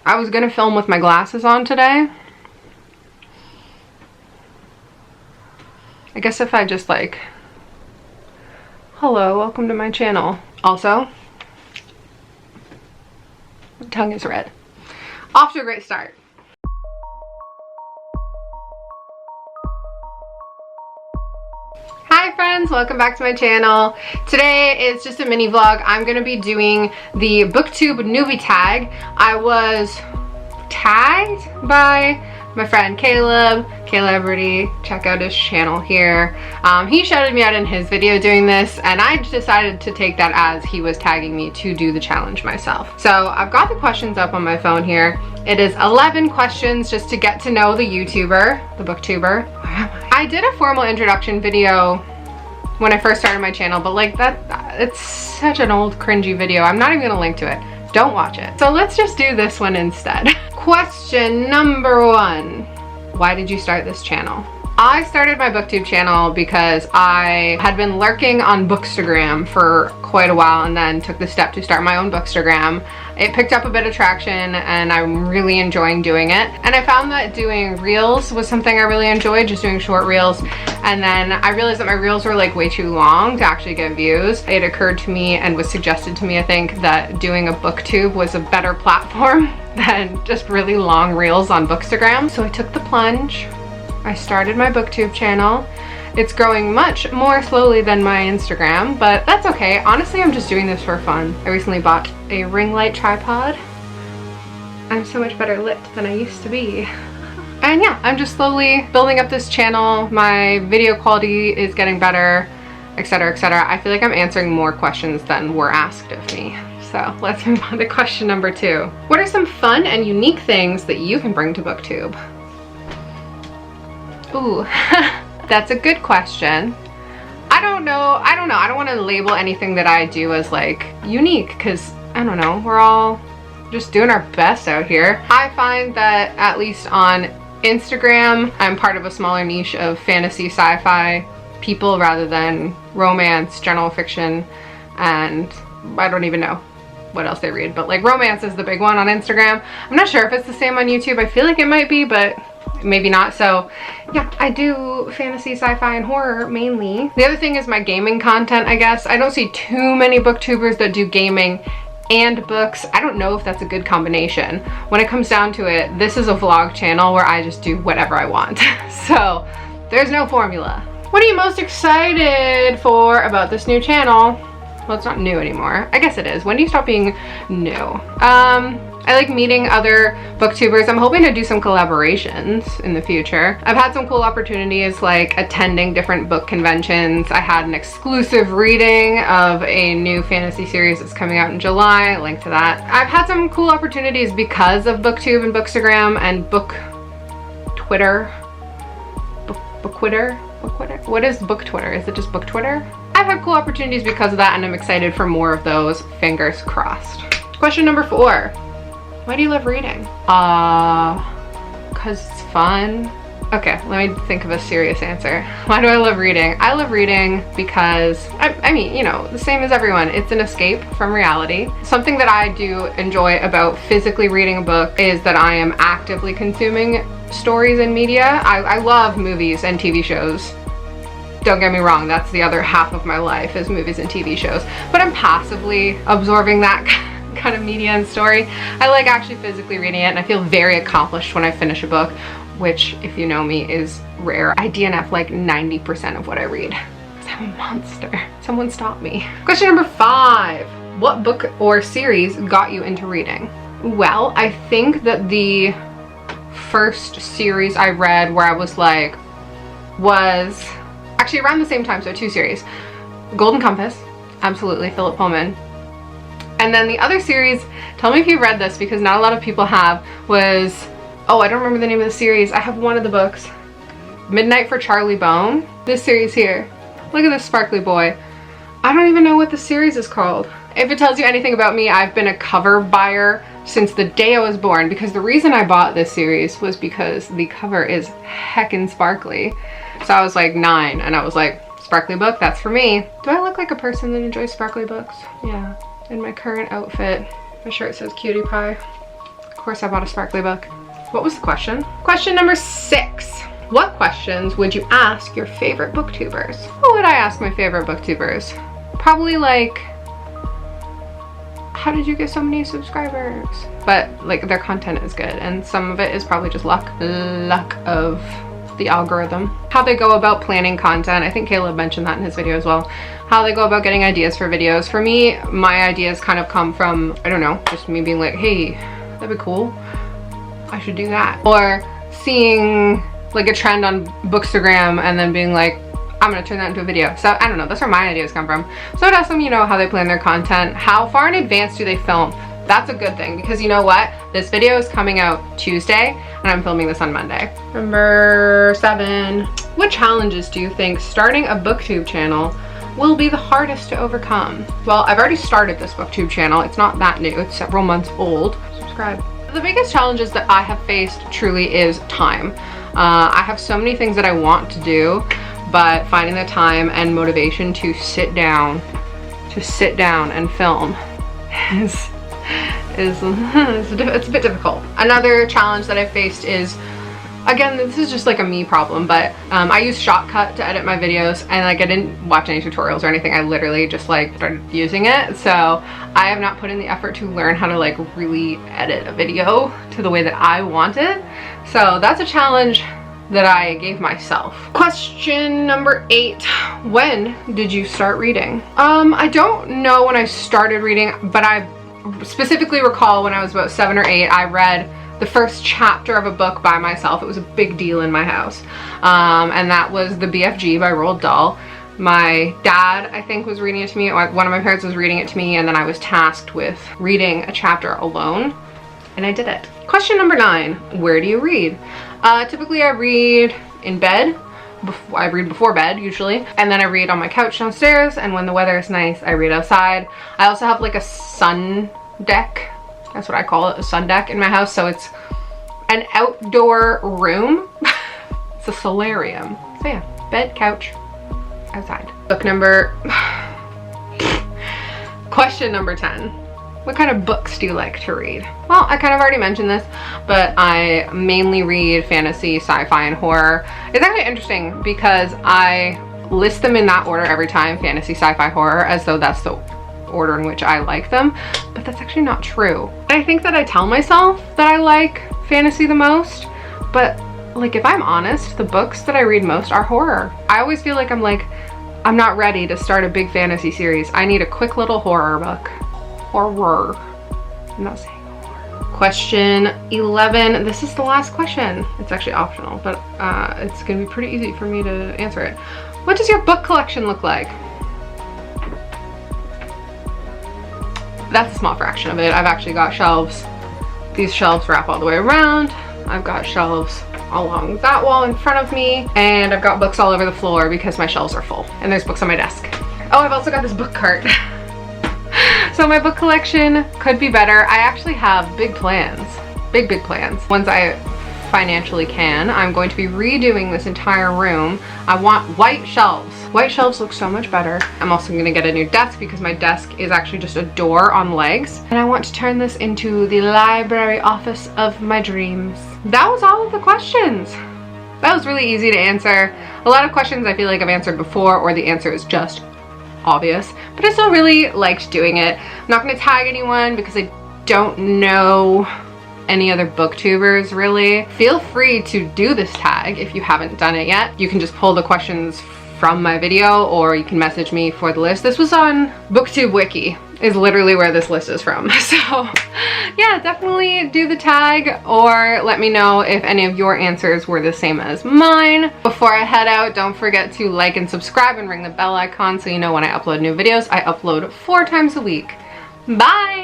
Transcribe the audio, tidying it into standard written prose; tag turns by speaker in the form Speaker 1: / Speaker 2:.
Speaker 1: I was gonna film with my glasses on today. I guess if I just like, hello, welcome to my channel. Also, my tongue is red. Off to a great start. Hi friends, welcome back to my channel. Today is just a mini vlog. I'm gonna be doing the BookTube Newbie tag. I was tagged by my friend Caleb. Everybody check out his channel here. He shouted me out in his video doing this, and I decided to take that as he was tagging me to do the challenge myself. So I've got the questions up on my phone here. It is 11 questions just to get to know the YouTuber, the BookTuber. Where am I? I did a formal introduction video when I first started my channel, but like it's such an old cringy video. I'm not even gonna link to it. Don't watch it. So let's just do this one instead. Question number 1. Why did you start this channel? I started my BookTube channel because I had been lurking on Bookstagram for quite a while and then took the step to start my own Bookstagram. It picked up a bit of traction and I'm really enjoying doing it. And I found that doing reels was something I really enjoyed, just doing short reels. And then I realized that my reels were like way too long to actually get views. It occurred to me and was suggested to me, I think, that doing a BookTube was a better platform than just really long reels on Bookstagram. So I took the plunge. I started my BookTube channel. It's growing much more slowly than my Instagram, but that's okay. Honestly, I'm just doing this for fun. I recently bought a ring light tripod. I'm so much better lit than I used to be. And yeah, I'm just slowly building up this channel. My video quality is getting better, etc., etc. I feel like I'm answering more questions than were asked of me. So let's move on to question number 2. What are some fun and unique things that you can bring to BookTube? Ooh, that's a good question. I don't know. I don't want to label anything that I do as like unique because I don't know. We're all just doing our best out here. I find that at least on Instagram, I'm part of a smaller niche of fantasy sci-fi people rather than romance, general fiction, and I don't even know what else they read, but like romance is the big one on Instagram. I'm not sure if it's the same on YouTube. I feel like it might be, but maybe not. So yeah, I do fantasy, sci-fi, and horror mainly. The other thing is my gaming content, I guess. I don't see too many booktubers that do gaming and books. I don't know if that's a good combination. When it comes down to it, this is a vlog channel where I just do whatever I want. So there's no formula. What are you most excited for about this new channel? Well, it's not new anymore. I guess it is. When do you stop being new? I like meeting other booktubers. I'm hoping to do some collaborations in the future. I've had some cool opportunities like attending different book conventions. I had an exclusive reading of a new fantasy series that's coming out in July. Link to that. I've had some cool opportunities because of BookTube and Bookstagram and Book Twitter. Booktwitter? What is Book Twitter? Is it just Book Twitter? I've had cool opportunities because of that and I'm excited for more of those. Fingers crossed. Question number 4. Why do you love reading? Cause it's fun. Okay, let me think of a serious answer. Why do I love reading? I love reading because, I mean, you know, the same as everyone. It's an escape from reality. Something that I do enjoy about physically reading a book is that I am actively consuming stories and media. I love movies and TV shows. Don't get me wrong, that's the other half of my life is movies and TV shows. But I'm passively absorbing that kind of media and story. I like actually physically reading it and I feel very accomplished when I finish a book, which if you know me is rare. I DNF like 90% of what I read. I'm a monster. Someone stop me. Question number 5. What book or series got you into reading? Well, I think that the first series I read where I was like, was actually around the same time, so 2 series. Golden Compass, absolutely, Philip Pullman. And then the other series, tell me if you read this because not a lot of people have, was, oh, I don't remember the name of the series. I have one of the books. Midnight for Charlie Bone. This series here. Look at this sparkly boy. I don't even know what the series is called. If it tells you anything about me, I've been a cover buyer since the day I was born because the reason I bought this series was because the cover is heckin' sparkly. So I was like 9 and I was like, sparkly book, that's for me. Do I look like a person that enjoys sparkly books? Yeah. In my current outfit, my shirt says cutie pie. course I bought a sparkly book. What was the question? Question number 6. What questions would you ask your favorite booktubers? What would I ask my favorite booktubers? Probably like, how did you get so many subscribers? But like their content is good, and some of it is probably just luck of the algorithm. How they go about planning content. I think Caleb mentioned that in his video as well. How they go about getting ideas for videos. For me, my ideas kind of come from, I don't know, just me being like, hey, that'd be cool. I should do that. Or seeing like a trend on Bookstagram and then being like, I'm gonna turn that into a video. So I don't know, that's where my ideas come from. So I'd ask them, you know, how they plan their content. How far in advance do they film? That's a good thing, because you know what? This video is coming out Tuesday and I'm filming this on Monday. Number 7. What challenges do you think starting a BookTube channel will be the hardest to overcome? Well, I've already started this BookTube channel. It's not that new, it's several months old. Subscribe. The biggest challenges that I have faced truly is time. I have so many things that I want to do, but finding the time and motivation to sit down and film it's a bit difficult. Another challenge that I faced is, again, this is just like a me problem, but I use Shotcut to edit my videos, and like I didn't watch any tutorials or anything. I literally just like started using it. So I have not put in the effort to learn how to like really edit a video to the way that I want it. So that's a challenge that I gave myself. Question number 8. When did you start reading? I don't know when I started reading, but I specifically recall when I was about 7 or 8, I read the first chapter of a book by myself. It was a big deal in my house. And that was The BFG by Roald Dahl. My dad, I think, was reading it to me. One of my parents was reading it to me, and then I was tasked with reading a chapter alone, and I did it. Question number 9. Where do you read? Typically I read in bed. I read before bed usually, and then I read on my couch downstairs, and when the weather is nice I read outside. I also have like a sun deck, that's what I call it, a sun deck in my house, so it's an outdoor room. It's a solarium. So yeah, bed, couch, outside. Book number question number 10. What kind of books do you like to read? Well, I kind of already mentioned this, but I mainly read fantasy, sci-fi, and horror. It's actually interesting because I list them in that order every time, fantasy, sci-fi, horror, as though that's the order in which I like them, but that's actually not true. I think that I tell myself that I like fantasy the most, but like if I'm honest, the books that I read most are horror. I always feel like I'm not ready to start a big fantasy series. I need a quick little horror book. Horror. I'm not saying horror. Question 11. This is the last question. It's actually optional, but it's gonna be pretty easy for me to answer it. What does your book collection look like? That's a small fraction of it. I've actually got shelves. These shelves wrap all the way around. I've got shelves along that wall in front of me, and I've got books all over the floor because my shelves are full, and there's books on my desk. Oh, I've also got this book cart. So my book collection could be better. I actually have big plans, big plans. Once I financially can, I'm going to be redoing this entire room. I want white shelves. White shelves look so much better. I'm also gonna get a new desk because my desk is actually just a door on legs. And I want to turn this into the library office of my dreams. That was all of the questions. That was really easy to answer. A lot of questions I feel like I've answered before, or the answer is just obvious, but I still really liked doing it. I'm not going to tag anyone because I don't know any other booktubers really. Feel free to do this tag if you haven't done it yet. You can just pull the questions from my video, or you can message me for the list. This was on BookTube Wiki, is literally where this list is from. So yeah, definitely do the tag, or let me know if any of your answers were the same as mine. Before I head out, don't forget to like and subscribe and ring the bell icon so you know when I upload new videos. I upload 4 times a week. Bye!